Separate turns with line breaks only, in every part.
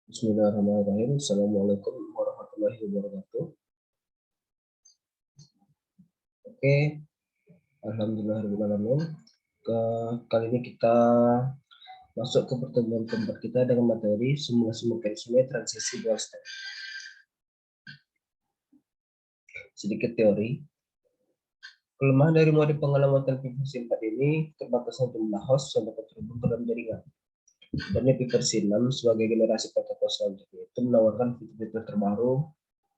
Bismillahirrahmanirrahim. Assalamualaikum warahmatullahi wabarakatuh. Oke, alhamdulillahirrahmanirrahim. Kali ini kita masuk ke pertemuan keempat kita dengan materi simulasi mekanisme transisi dual step. Sedikit teori. Kelemahan dari mode pengamatan versi 4 ini terbatasnya jumlah host yang dapat terhubung ke dalam jaringan. Dan versi 6 sebagai generasi protokol selanjutnya itu menawarkan fitur-fitur terbaru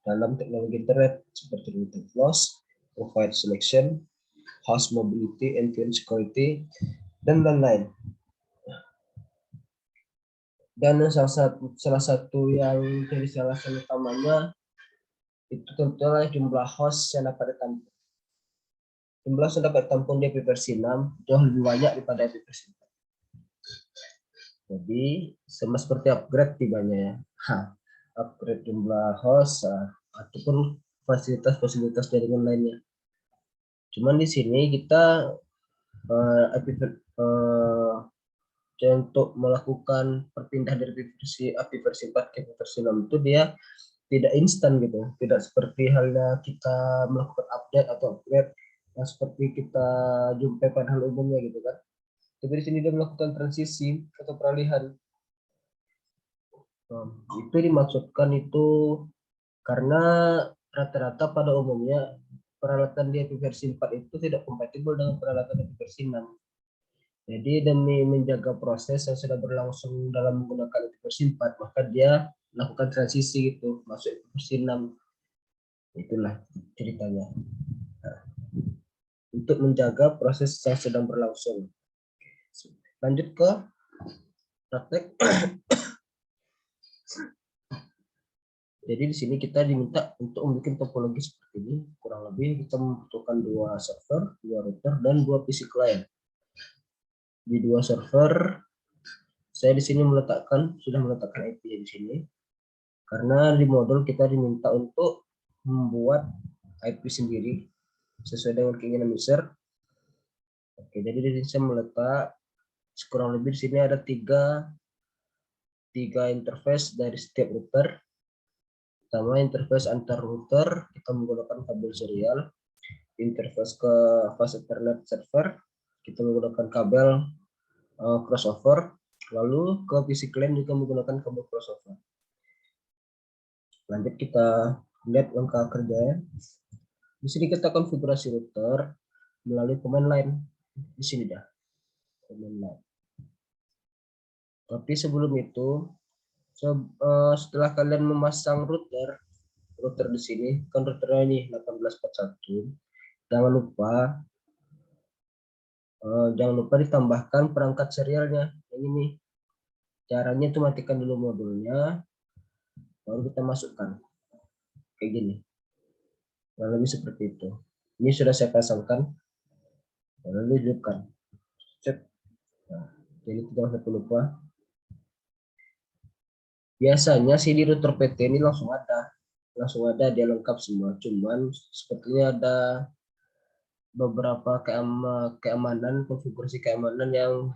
dalam teknologi internet seperti routing loss, profile selection, host mobility, end-to-end security, dan lain-lain. Dan salah satu yang jadi alasan utamanya itu tentunya jumlah host yang dapat ditampung. Jumlah yang dapat ditampung di versi 6 jauh lebih banyak daripada versi 4. Jadi sama seperti upgrade tibanya ya. Upgrade jumlah host ataupun fasilitas-fasilitas jaringan lainnya. Cuman di sini kita untuk melakukan perpindahan dari API versi 4 ke versi 6 itu dia tidak instan gitu, tidak seperti halnya kita melakukan update atau upgrade yang seperti kita jumpai pada hal umumnya gitu kan. Tapi di sini dia melakukan transisi atau peralihan. Itu dimaksudkan itu karena rata-rata pada umumnya peralatan di API versi 4 itu tidak kompatibel dengan peralatan API versi 6. Jadi demi menjaga proses yang sudah berlangsung dalam menggunakan versi 4, maka dia melakukan transisi gitu, masuk versi 6. Itulah ceritanya. Nah, untuk menjaga proses yang sedang berlangsung. Lanjut ke praktek. Jadi di sini kita diminta untuk membuat topologi seperti ini. Kurang lebih kita membutuhkan 2 server, 2 router, dan 2 PC client. Di 2 server, saya di sini sudah meletakkan IP di sini. Karena di modul kita diminta untuk membuat IP sendiri sesuai dengan keinginan user. Oke, jadi di sini saya meletak kurang lebih di sini ada tiga interface dari setiap router. Pertama, interface antar router kita menggunakan kabel serial. Interface ke fast Ethernet server kita menggunakan kabel crossover. Lalu ke PC client juga menggunakan kabel crossover. Lanjut kita lihat langkah kerjanya. Di sini kita konfigurasi router melalui command line. Di sini dah command line. Tapi sebelum itu, setelah kalian memasang router di sini kan routernya ini 1841, jangan lupa ditambahkan perangkat serialnya yang ini. Caranya itu matikan dulu modulnya, baru kita masukkan kayak gini, kurang lebih seperti itu. Ini sudah saya pasangkan, lalu hidupkan. Nah, jadi tidak usah lupa. Biasanya sih di router PT ini langsung ada dia lengkap semua. Cuman sepertinya ada beberapa keamanan, konfigurasi keamanan yang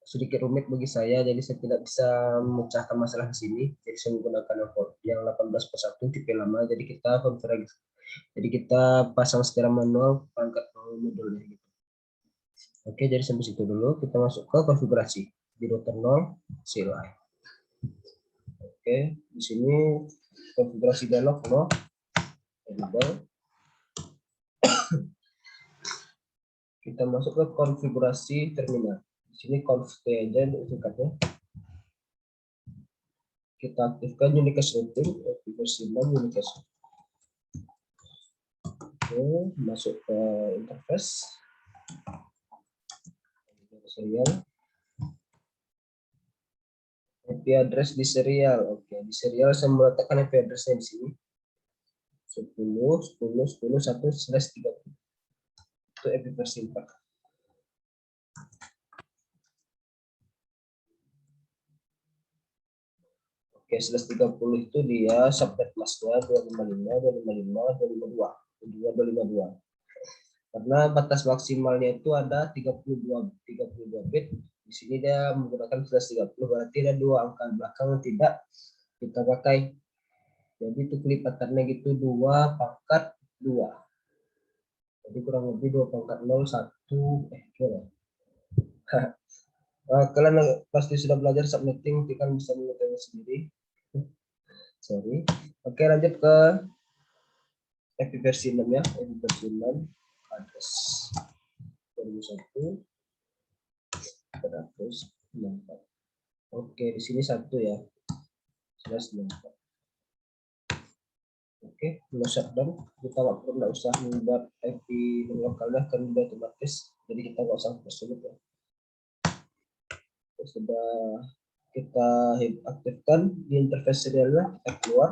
sedikit rumit bagi saya, jadi saya tidak bisa memecahkan masalah di sini. Jadi saya menggunakan yang 18/1 tipe lama. Jadi kita pasang secara manual perangkat modulnya gitu. Oke, jadi sampai situ dulu. Kita masuk ke konfigurasi di router 0 CLI. Oke, di sini konfigurasi dialog no enable. Kita masuk ke konfigurasi terminal. Di sini conf aja singkatnya. Kita aktifkan unicast routing versi 6 unicast. Oke, masuk ke interface serial. IP address di serial. Oke, di serial saya meletakkan IP addressnya di sini. 10.10.10.1/30. Itu IP versi 4. Oke, 11.30 itu dia subnet masknya 255, 255, 252. Karena batas maksimalnya itu ada 32 bit. Di sini dia menggunakan 11.30, berarti ada 2 angka belakang yang tidak kita pakai. Jadi itu kelipatannya gitu 2 pangkat 2. Jadi kurang lebih 2 pangkat 0 1 kira. Kalian pasti sudah belajar subnetting, kalian bisa mengetahui sendiri. Sorry. Oke, lanjut ke epi versi 6 ya. Epi versi 6 address 2001 194. Oke, di sini 1 ya. 194. Oke, no shutdown. Kita nggak usah membuat IP lokalnya, kan udah otomatis. Jadi kita nggak usah tersebut ya. Sudah kita aktifkan di interface serialnya, kita keluar,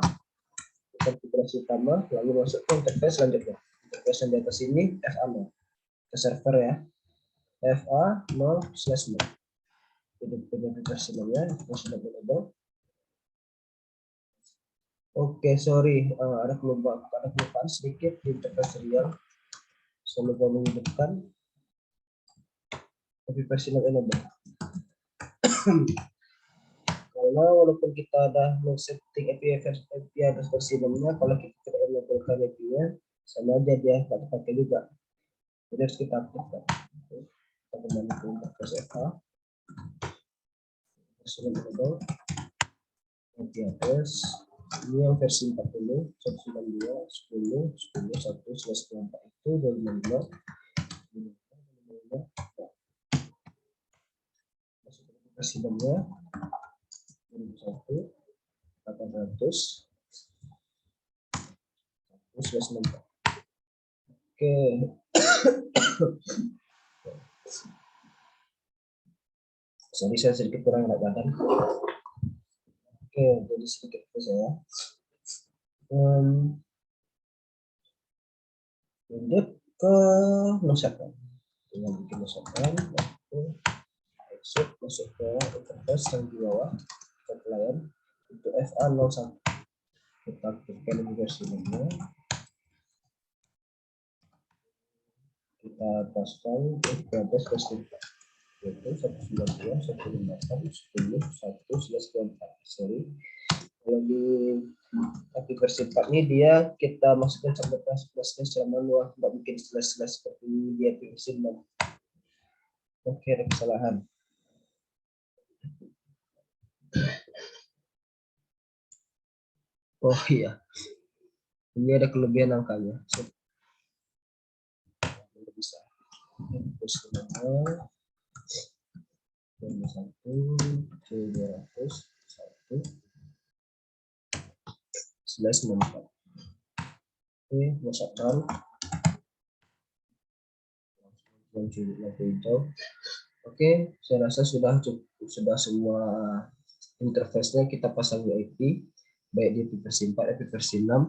konfigurasi utama, lalu masuk ke interface selanjutnya. Interface yang di atas ini FA0 ke server ya. FA0/0. Jadi versi namanya kita sudah enable. Oke, sorry, ada kelupaan sedikit di interface serial. Saya lupa menyebutkan tapi versi enable. Karena walaupun kita ada setting API address versi namanya, kalau kita tidak enablekan API-nya, sama aja dia nggak terpakai juga. Jadi harus kita aktifkan. Kita kembali ke interface FA. Versi enable. API address. Ini yang versi 40, 192, 10, 10, 1, 1/4 itu 255. Masuk ke versi namanya 2001 800 1/4. Oke. Sorry, saya sedikit kurang enak badan. Oke, jadi sedikit ke saya. Lanjut ke losekan. Tinggal bikin losekan. Exit masuk ke interface yang di bawah ke client untuk FA01. Kita aktifkan versi namanya. Kita pasang address versi yaitu 192 158 10 1/4. Sorry, kalau di tapi versi 4 ini dia kita masukkan sampai plus secara manual, nggak bikin slash seperti dia versi 6. Oke, ada kesalahan. Oh iya, ini ada kelebihan angkanya. Bisa terus nomor 1 200 1/4. Oke, masukkan lampu hijau. Oke, saya rasa sudah cukup, sudah semua interface-nya kita pasang di IP, baik di versi 4 atau versi 6.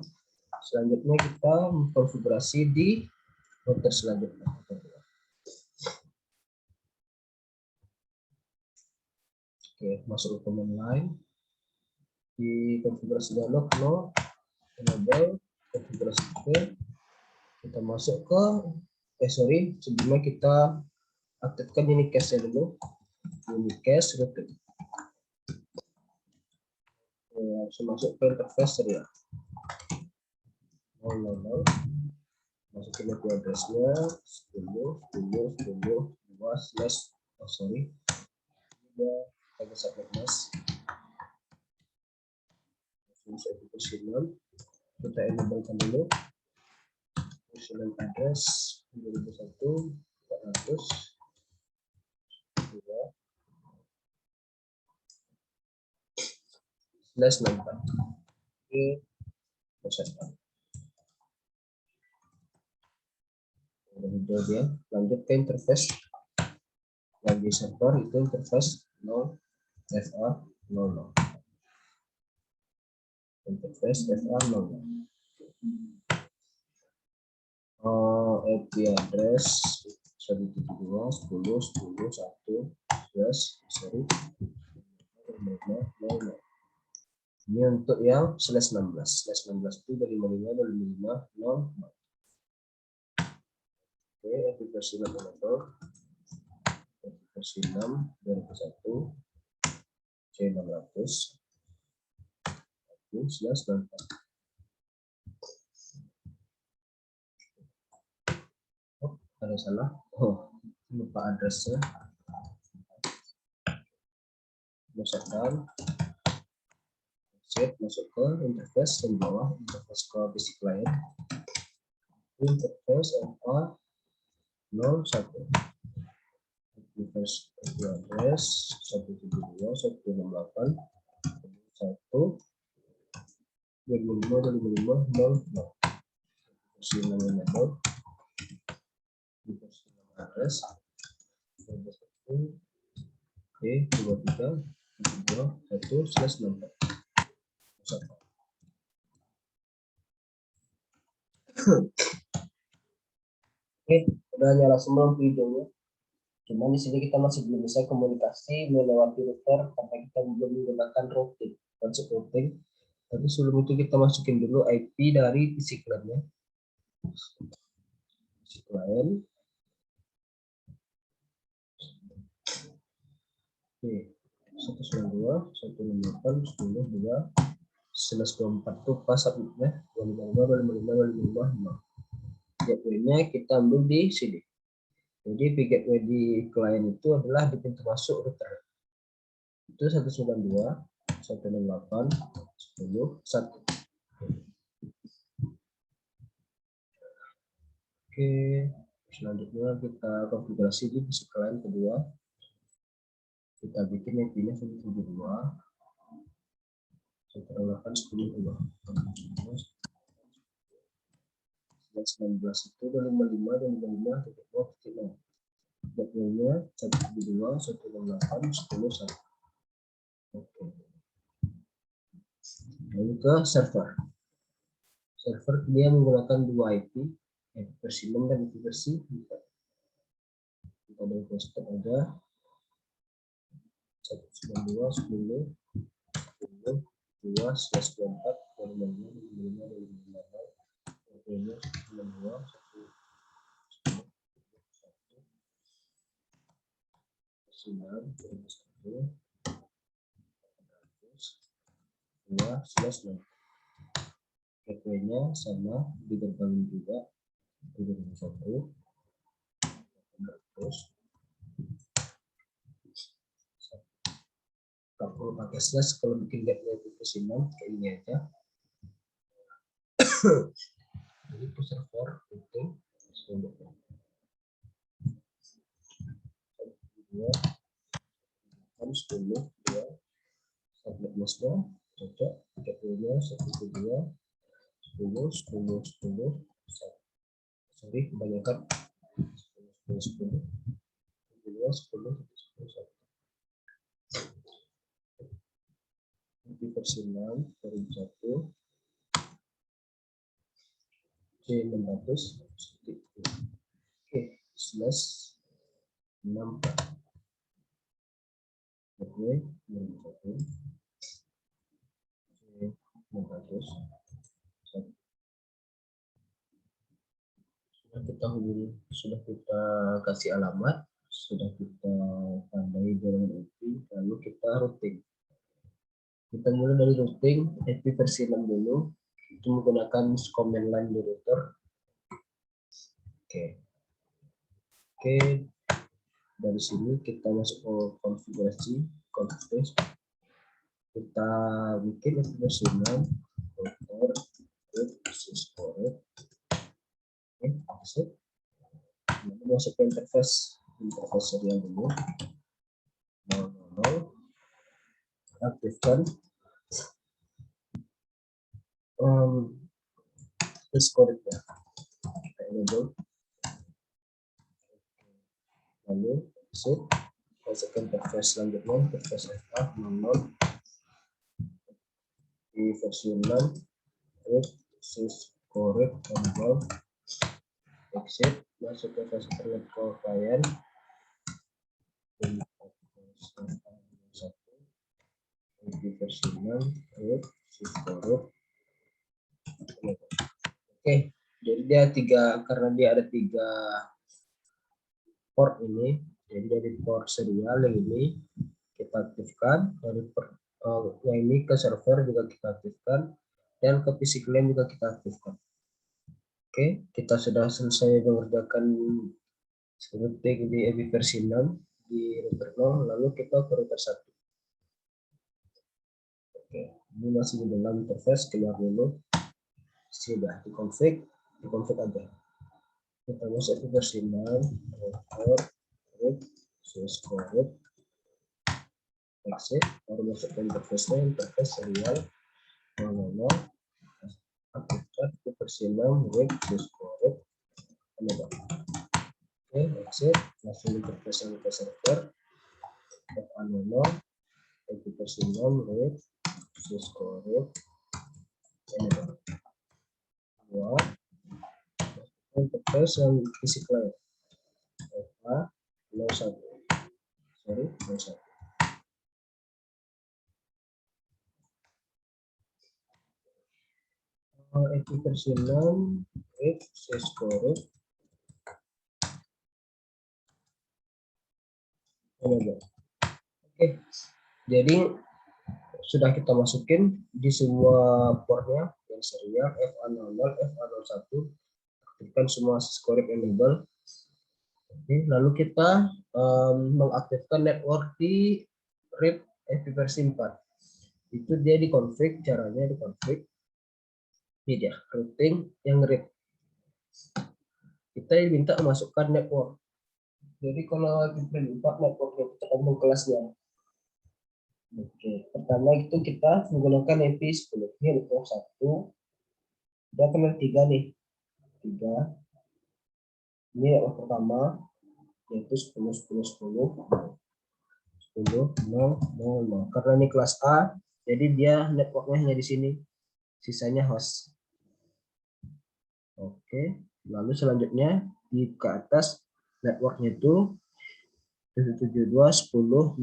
Selanjutnya kita mengkonfigurasi di router selanjutnya. Oke, masuk ke command line. Di konfigurasi dialog no enable konfigurasi kita masuk ke sebelumnya kita aktifkan unicast dulu. Unicast root. Langsung masuk ke interface ya. Masukin IP address-nya 10.10.10.2/. Pakai subnet mask. Versi 6 kita enablekan dulu. Versi address 2001 400 2/64. Oke, proseskan. Hijau dia. Lanjut ke interface lagi server itu interface 0 FA 00. Interface FA 00. IP address 172.10.10.1 sorry. Ini untuk yang /16 itu dari 55 0. Oke, versi 6 versi 6 2001 C600 1/4. Oh, ada salah. Oh, lupa addressnya. Shutdown. Set masuk ke interface dan bawah interface ke basic client. Interface MA 01. Interface address 172.168.1 25.25.00. Versi namanya method. Versi nama address. Oke, 23.1/64. Oke, udah nyala semua videonya. Cuma di sini kita masih belum bisa komunikasi melewati router karena kita belum menggunakan routing, konsep routing. Tapi sebelum itu kita masukin dulu IP dari PC client-nya. PC client. Oke, 192.168.10.2/11.24 itu pas submitnya 255.255.255. Gateway-nya kita ambil di sini. Jadi gateway di client itu adalah di pintu masuk router. Itu 192.168.10.1. Oke, selanjutnya kita konfigurasi di PC client kedua. Kita bikin IP-nya 172. 168.10.2. 19 itu 25 dan 55.0. Gateway-nya 172.168.10.1. Oke. Lalu ke server. Server dia menggunakan dua IP, versi 6 dan versi 4. Kita dari desktop aja 192.25.2. Gateway-nya sama digerbangin juga 1. Terus kalau pakai slash, kalau bikin gateway versi 6 kayak ini aja. Jadi ke server itu 10.2 subnet masnya cocok, gateway-nya 172.10.10.10. Sorry, kebanyakan 10.10.10. 10.10.10. Di versi 6 dari 1 C600. Oke, slash 6 gateway 600 C600. Sudah kita kasih alamat, sudah kita tandai jaringan IP, lalu kita routing. Kita mulai dari routing IP versi 6 dulu. Itu menggunakan command line di router. Oke. Dari sini kita masuk ke konfigurasi, config. Kita bikin IP versi 6 router storage. Oke, akses. Lalu masuk ke interface serial dulu. 000. Aktifkan storage-nya. Kita enable. Lalu exit. Masuk ke interface selanjutnya, interface FA00 di versi 6. Correct enable. Exit. Masuk ke versi internet call client. Di versi 6. Correct. Oke, jadi dia karena dia ada 3 port ini, jadi dari port serial yang ini kita aktifkan, dari yang ini ke server juga kita aktifkan, dan ke PC client juga kita aktifkan. Oke, kita sudah selesai mengerjakan scripting di EPI versi 6 di router 0, lalu kita ke router 1. Oke, ini masih di dalam interface, keluar dulu. Sudah dikonfig aja. Kita masuk ke versi 6, router, root, source code, exit, baru masuk ke interface serial 00, aktifkan ke versi 6, root, source code, oke, exit, langsung interface ke server, FA00, versi 6, root, source code, dua, interface yang PC client, FA01, sorry, 01. EPI versi 6, root, source code, oke, jadi sudah kita masukin di semua portnya yang serial FA00, FA01, aktifkan semua syscoric enable. Oke, lalu kita mengaktifkan network di RIP EPI versi 4. Itu dia dikonfig, caranya dikonfig. Ini dia routing yang RIP. Kita diminta memasukkan network. Jadi kalau EPI 4 networknya kita ambil kelasnya. Oke, pertama itu kita menggunakan EPI 10. Ini network 1. Dia kena 3 nih. 3. Ini network pertama, yaitu 10, 10, 10. 10, 0, 0, 0. Karena ini kelas A, jadi dia networknya hanya di sini. Sisanya host. Oke, lalu selanjutnya di ke atas networknya itu 772.10.00.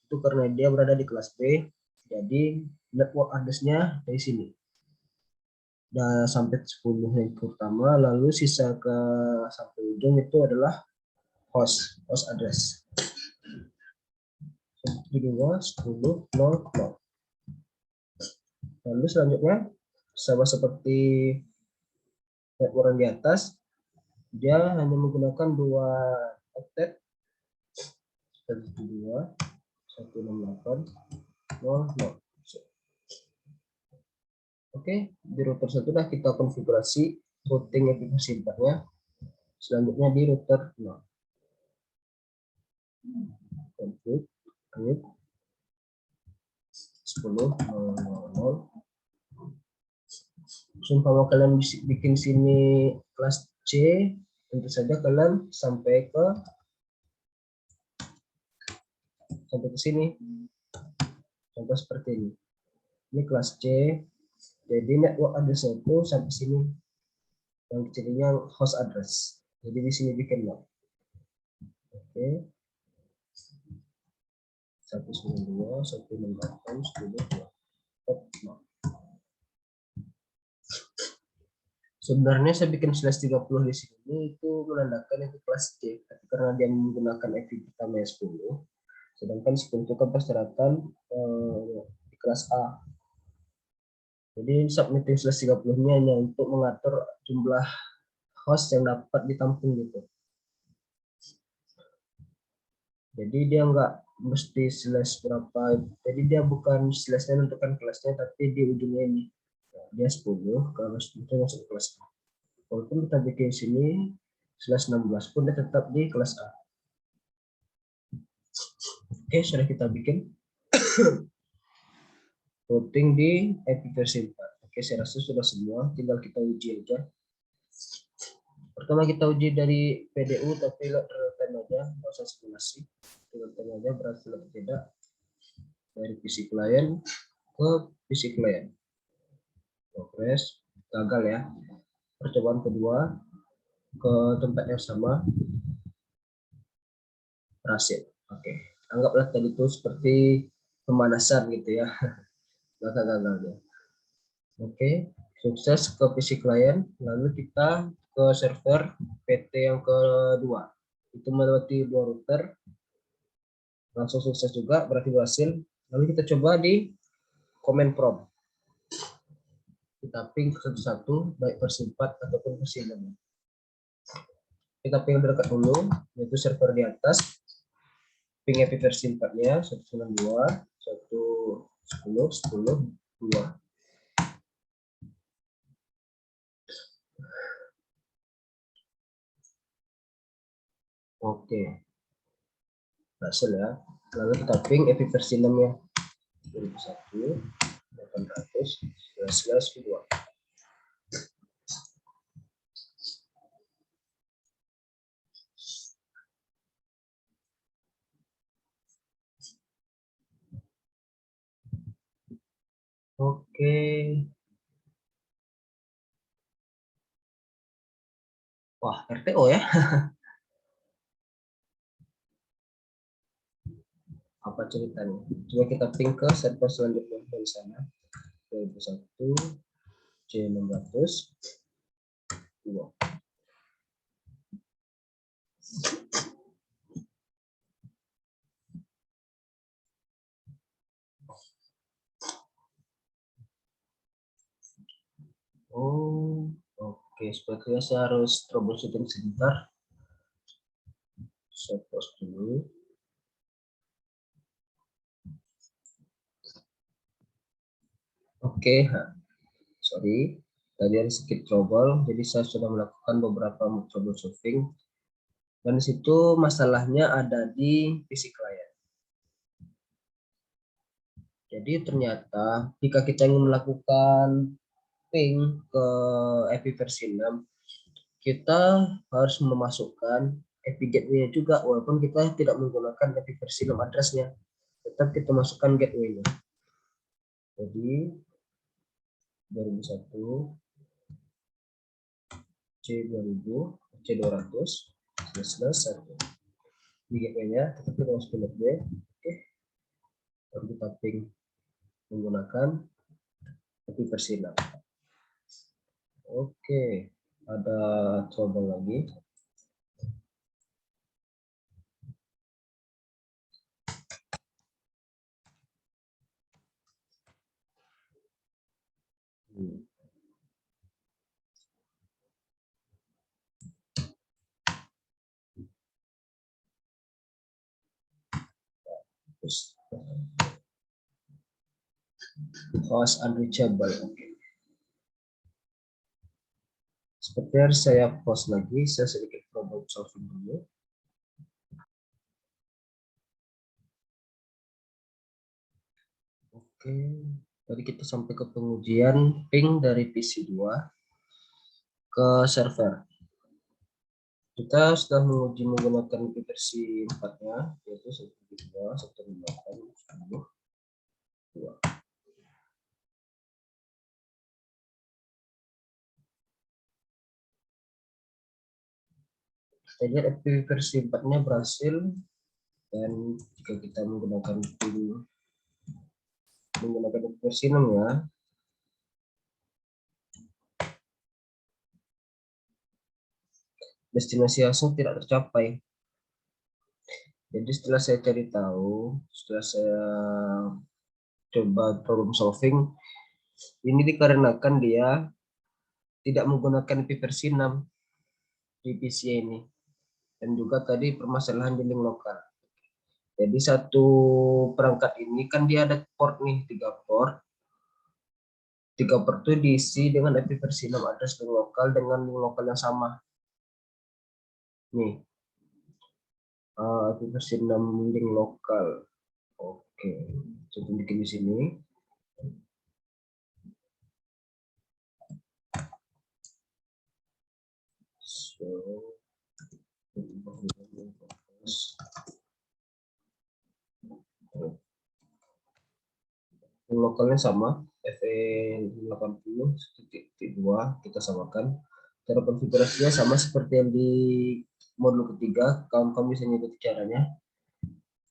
Itu karena dia berada di kelas B, jadi network address-nya dari sini. Udah sampai 10 yang pertama, lalu sisa ke sampai ujung itu adalah host address. 772.10.00. Lalu selanjutnya sama seperti network di atas, dia hanya menggunakan 2 oktet, 172.168.0.0. Oke, di router sudah kita konfigurasi routing EPI versi 4-nya. Selanjutnya di router 0. Config RIP 10.0.0. Sumpah kalian bikin sini kelas C, tentu saja kalian sampai ke sini. Contoh seperti ini. Ini kelas C. Jadi network address-nya itu sampai sini. Yang kecilnya host address. Jadi di sini bikin log. Oke. 192.168.10.2. Sebenarnya saya bikin /30 di sini itu menandakan itu kelas C, tapi karena dia menggunakan EPI pertama 10, sedangkan 10 itu kan persyaratan di kelas A. Jadi submitting /30-nya hanya untuk mengatur jumlah host yang dapat ditampung gitu. Jadi dia nggak mesti slash berapa, jadi dia bukan slashnya menentukan kelasnya, tapi di ujungnya ini dia 10, kalau itu masuk kelas A. Walaupun kita bikin sini /16 pun dia tetap di kelas A. Oke, sudah kita bikin routing di EPI versi 4. Oke, saya rasa sudah semua, tinggal kita uji aja. Pertama kita uji dari PDU, tapi real time aja, nggak usah simulasi. Real time aja berhasil atau tidak. Dari PC client ke PC client. Progress, gagal ya. Percobaan kedua ke tempat yang sama, berhasil. Oke, anggaplah tadi itu seperti pemanasan gitu ya. Gagal ya. Oke, sukses ke PC client, lalu kita ke server PT yang kedua. Itu melewati 2 router, langsung sukses juga, berarti berhasil. Lalu kita coba di command prompt. Kita ping satu-satu, baik versi 4 ataupun versi 6. Kita ping terdekat dulu, yaitu server di atas. Ping IP versi 4-nya 192, 110, 10, 2. Oke. Berhasil ya. Lalu kita ping IP versi 6-nya. 2001, 800, 11, 2. Oke. Wah, RTO ya. Apa ceritanya? Coba kita ping ke server selanjutnya dari sana. 2001, C600, 2. Oh, oke. Sepertinya saya harus troubleshooting sebentar. Saya pause dulu. Oke, sorry. Tadi ada sedikit trouble, jadi saya sudah melakukan beberapa troubleshooting. Dan di situ masalahnya ada di PC client. Jadi ternyata jika kita ingin melakukan ping ke IP versi 6, kita harus memasukkan IP gateway juga, walaupun kita tidak menggunakan IP versi 6 addressnya, tetap kita masukkan gateway-nya. Jadi 2001 C2000 C200 /1 di gateway-nya tetap kita masukin gateway. Oke, baru kita ping menggunakan IP versi 6. Oke, ada trouble lagi. Host unreachable. Oke. Seperti harus saya post lagi, saya sedikit problem solving dulu. Oke, tadi kita sampai ke pengujian ping dari PC2 ke server. Kita sudah menguji menggunakan versi 4-nya, yaitu 1.2, 1.8, 2. Kita lihat versi 4-nya berhasil, dan jika kita menggunakan versi 6-nya, destinasi asal tidak tercapai. Jadi setelah saya cari tahu, setelah saya coba problem solving, ini dikarenakan dia tidak menggunakan IP versi 6 di PC ini. Dan juga tadi permasalahan di link lokal. Jadi satu perangkat ini kan dia ada port nih, 3 port. 3 port itu diisi dengan IP versi 6 address link lokal dengan link lokal yang sama. Nih, IP versi 6 link lokal. Oke, saya tunjukin di sini. So, lokalnya sama, FE80.2 kita samakan. Cara konfigurasinya sama seperti yang di modul ketiga, kawan-kawan bisa mengikuti caranya.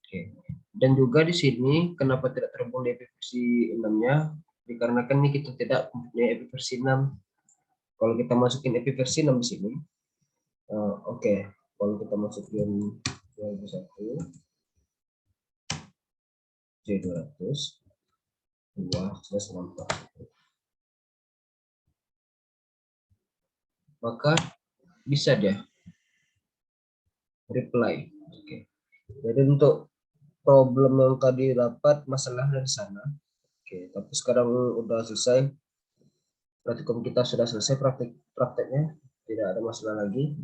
Oke. Dan juga di sini kenapa tidak terhubung di versi 6-nya? Dikarenakan ini kita tidak mempunyai versi 6. Kalau kita masukin versi 6 di sini, oke. Kalau kita masukin 2001, C200 2/64. Maka bisa dia reply. Oke. Jadi untuk problem yang tadi dapat masalah dari sana. Oke, tapi sekarang udah selesai. Praktikum kita sudah selesai, prakteknya tidak ada masalah lagi.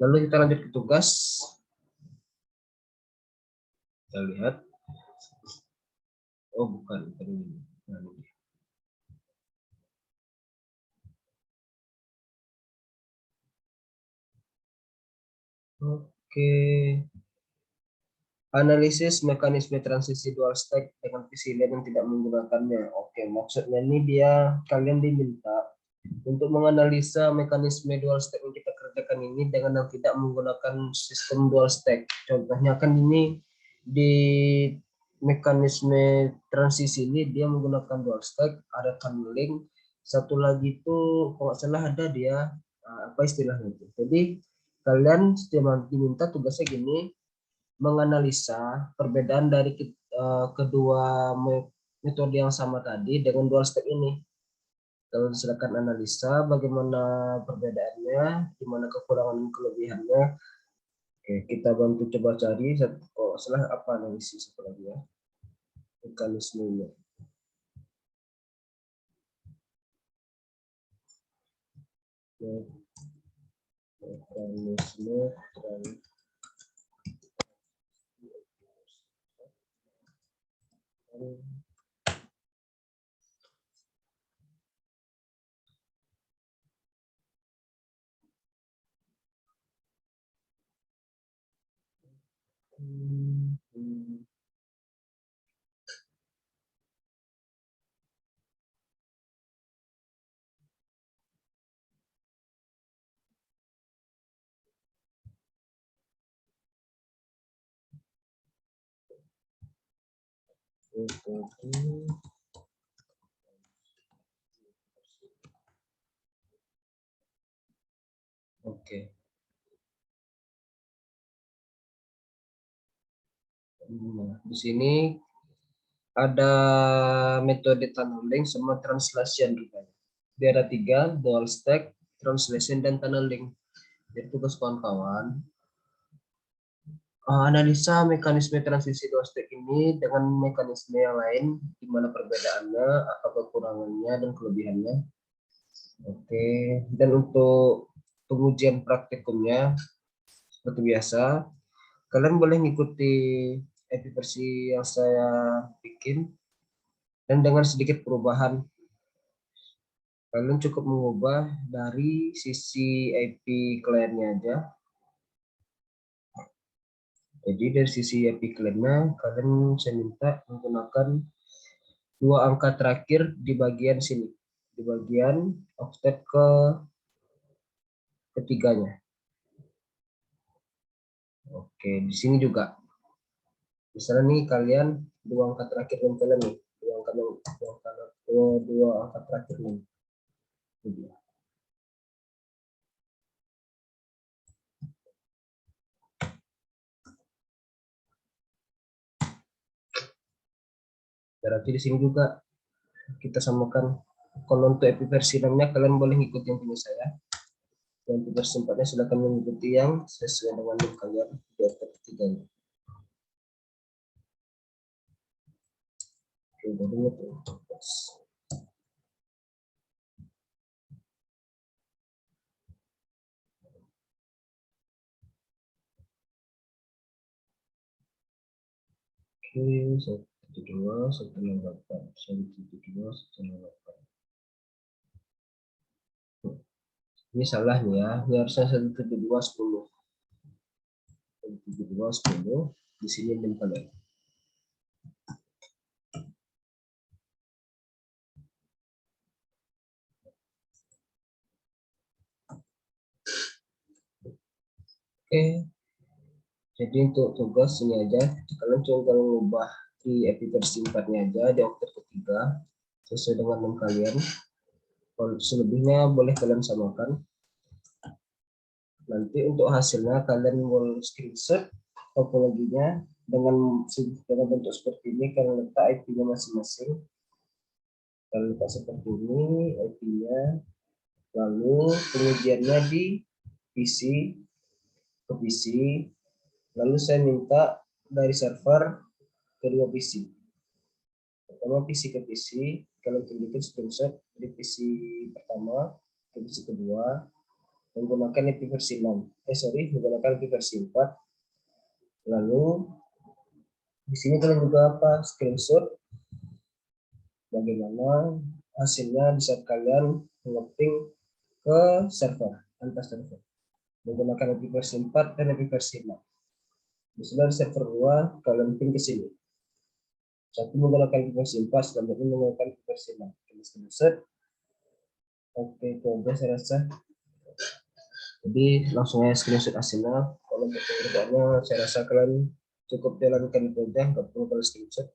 Lalu kita lanjut ke tugas. Kita lihat. Oh, bukan ini. Oke. Analisis mekanisme transisi dual stack dengan PC lain yang tidak menggunakannya. Oke, maksudnya ini kalian diminta untuk menganalisa mekanisme dual stack yang kita kerjakan ini dengan yang tidak menggunakan sistem dual stack. Contohnya kan ini di mekanisme transisi ini dia menggunakan dual stack, ada tunneling, satu lagi itu kalau nggak salah ada dia apa istilahnya itu. Jadi kalian diminta tugasnya gini, menganalisa perbedaan dari kedua metode yang sama tadi dengan dual stack ini. Kalau silakan analisa bagaimana perbedaannya, gimana kekurangan dan kelebihannya. Oke, kita bantu coba cari. Oh, salah apa analisis apa lagi ya? Mekanismenya. Mekanisme Oke. Nah, di sini ada metode tunneling sama translation juga. Dia ada 3, dual stack, translation, dan tunneling. Jadi tugas kawan-kawan analisa mekanisme transisi dual stack ini dengan mekanisme yang lain, gimana perbedaannya, apa kekurangannya dan kelebihannya. Oke, dan untuk pengujian praktikumnya seperti biasa, kalian boleh mengikuti versi yang saya bikin dan dengan sedikit perubahan. Kalian cukup mengubah dari sisi IP kliennya aja. Jadi dari sisi IP kliennya, kalian saya minta menggunakan 2 angka terakhir di bagian sini, di bagian octet ketiganya. Oke, di sini juga. Misalnya nih kalian 2 angka terakhir yang kalian nih, 2 angka terakhir nih. Berarti di sini juga kita samakan. Kalau untuk versi 6-nya kalian boleh ngikutin yang punya saya. Yang versi 4-nya silakan mengikuti yang sesuai dengan yang kalian di octet ketiganya. Oke, jadi itu. Oke, 172, 168, 172, 168. Ini salah nih ya, ini harusnya 172, 10. 172, 10. Di sini min kalian. Oke, jadi untuk tugas ini aja, kalian coba mengubah di versi 4-nya aja, di octet ketiga, sesuai dengan nom kalian. Kalau selebihnya boleh kalian samakan. Nanti untuk hasilnya kalian mau screenshot topologinya, dengan bentuk seperti ini, kalian letak IP-nya masing-masing. Kalian letak seperti ini IP-nya, lalu pengujiannya di PC ke PC, lalu saya minta dari server ke dua PC. Pertama PC ke PC, kalian tunjukkan screenshot dari PC pertama ke PC kedua menggunakan IP versi 6. Menggunakan IP versi 4. Lalu di sini kalian juga screenshot bagaimana hasilnya di saat kalian mengeting ke server, antar server menggunakan IP versi 4 dan IP versi 6. Misalnya di server 2 kalian ping ke sini. Satu menggunakan IP versi 4, selanjutnya menggunakan IP versi 6. Screenshot. Oke, itu aja saya rasa. Jadi langsung aja screenshot hasilnya. Kalau untuk pengerjaannya saya rasa kalian cukup jalankan itu aja, nggak perlu kalian screenshot.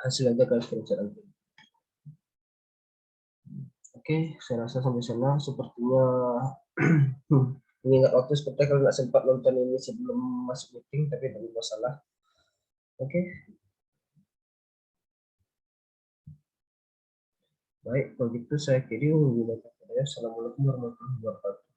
Hasil aja kalian screenshot nanti. Oke, saya rasa sampai sana sepertinya mengingat waktu seperti kalau nggak sempat nonton ini sebelum masuk meeting, tapi tidak masalah. Oke. Baik, kalau gitu saya akhiri. Assalamualaikum warahmatullahi wabarakatuh.